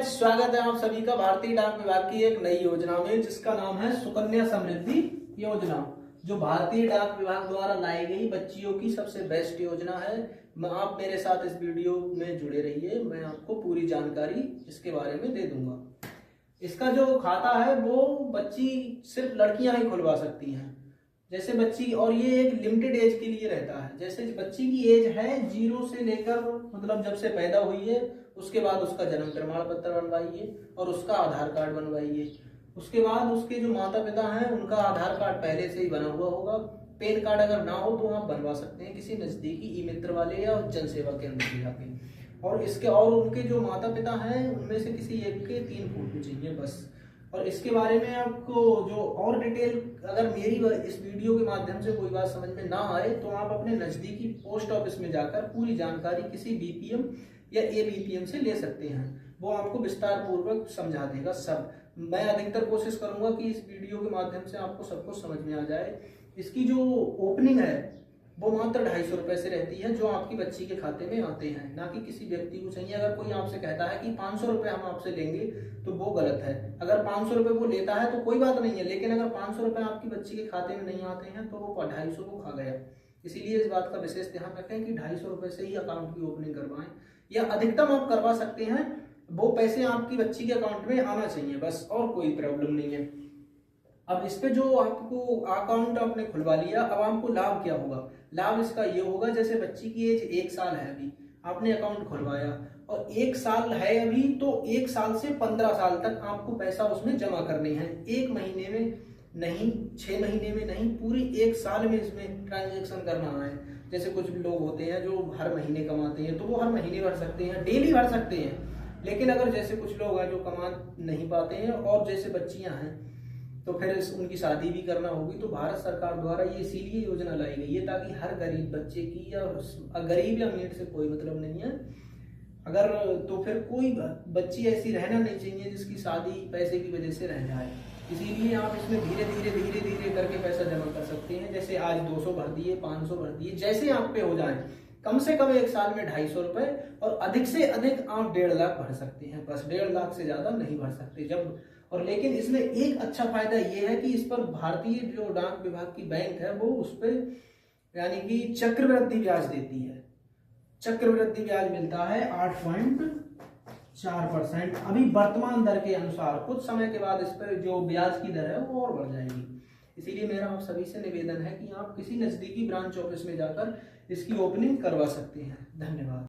स्वागत है आप सभी का भारतीय डाक विभाग की एक नई योजना में, जिसका नाम है सुकन्या समृद्धि योजना, जो भारतीय डाक विभाग द्वारा लाई गई बच्चियों की सबसे बेस्ट योजना है। आप मेरे साथ इस वीडियो में जुड़े रहिए, मैं आपको पूरी जानकारी इसके बारे में दे दूंगा। इसका जो खाता है वो बच्ची सिर्फ लड़कियां ही खुलवा सकती हैं। जैसे बच्ची, और ये एक लिमिटेड एज के लिए रहता है। जैसे बच्ची की एज है 0 से लेकर, मतलब जब से पैदा हुई है उसके बाद उसका जन्म प्रमाण पत्र बनवाइए और उसका आधार कार्ड बनवाइए। उसके बाद उसके जो माता पिता हैं उनका आधार कार्ड पहले से ही बना हुआ होगा। पैन कार्ड अगर ना हो तो आप बनवा सकते हैं किसी नजदीकी ई मित्र वाले या जन सेवा केंद्र में जाके। और उनके जो माता पिता हैं उनमें से किसी एक के 3 फोटो चाहिए बस। और इसके बारे में आपको जो और डिटेल, अगर मेरी इस वीडियो के माध्यम से कोई बात समझ में ना आए तो आप अपने नजदीकी पोस्ट ऑफिस में जाकर पूरी जानकारी किसी बीपीएम या एबीपीएम से ले सकते हैं। वो आपको विस्तार पूर्वक समझा देगा सब। मैं अधिकतर कोशिश करूंगा कि इस वीडियो के माध्यम से आपको सब कुछ समझ में आ जाए। इसकी जो ओपनिंग है वो मात्र 250 रुपए से रहती है, जो आपकी बच्ची के खाते में आते हैं, ना कि किसी व्यक्ति को चाहिए। अगर कोई आपसे कहता है कि 500 रुपए हम आपसे लेंगे तो वो गलत है। अगर 500 रुपए वो लेता है तो कोई बात नहीं है, लेकिन अगर 500 रुपए आपकी बच्ची के खाते में नहीं आते हैं तो वो 250 को खा गया। इसीलिए इस बात का विशेष ध्यान रखें कि 250 रुपए से ही अकाउंट की ओपनिंग करवाएं, या अधिकतम आप करवा सकते हैं। वो पैसे आपकी बच्ची के अकाउंट में आना चाहिए बस, और कोई प्रॉब्लम नहीं है। अब इस पे जो आपको अकाउंट आपने खुलवा लिया, अब आपको लाभ क्या होगा? लाभ इसका ये होगा, जैसे बच्ची की एज 1 साल है, अभी आपने अकाउंट खुलवाया और 1 साल है अभी, तो 1 साल से 15 साल तक आपको पैसा उसमें जमा करने हैं। 1 महीने में नहीं, 6 महीने में नहीं, पूरी 1 साल में इसमें ट्रांजेक्शन करना है। जैसे कुछ लोग होते हैं जो हर महीने कमाते हैं तो वो हर महीने भर सकते हैं, डेली भर सकते हैं। लेकिन अगर जैसे कुछ लोग हैं जो कमा नहीं पाते हैं और जैसे बच्चियां हैं तो फिर उनकी शादी भी करना होगी, तो भारत सरकार द्वारा ये इसीलिए योजना लाई गई है ताकि हर गरीब बच्चे की, या गरीब या अमीर से कोई मतलब नहीं है, अगर तो फिर कोई बच्ची ऐसी रहना नहीं चाहिए जिसकी शादी पैसे की वजह से रह जाए। इसीलिए आप इसमें धीरे धीरे करके पैसा जमा कर सकते हैं। जैसे आज 200 भर दिए, 500 भर दिए, जैसे आप पे हो जाए। कम से कम 1 साल में 250 रुपए, और अधिक से अधिक आप 1.5 लाख भर सकते हैं बस। 1.5 लाख से ज्यादा नहीं भर सकते जब। और लेकिन इसमें एक अच्छा फायदा ये है कि इस पर भारतीय जो डाक विभाग की बैंक है वो उस पर यानी कि चक्रवृद्धि ब्याज देती है। चक्रवृद्धि ब्याज मिलता है 8.4%। अभी वर्तमान दर के अनुसार कुछ समय के बाद इस पर जो ब्याज की दर है वो और बढ़ जाएगी। इसीलिए मेरा आप सभी से निवेदन है कि आप किसी नजदीकी ब्रांच ऑफिस में जाकर इसकी ओपनिंग करवा सकते हैं। धन्यवाद।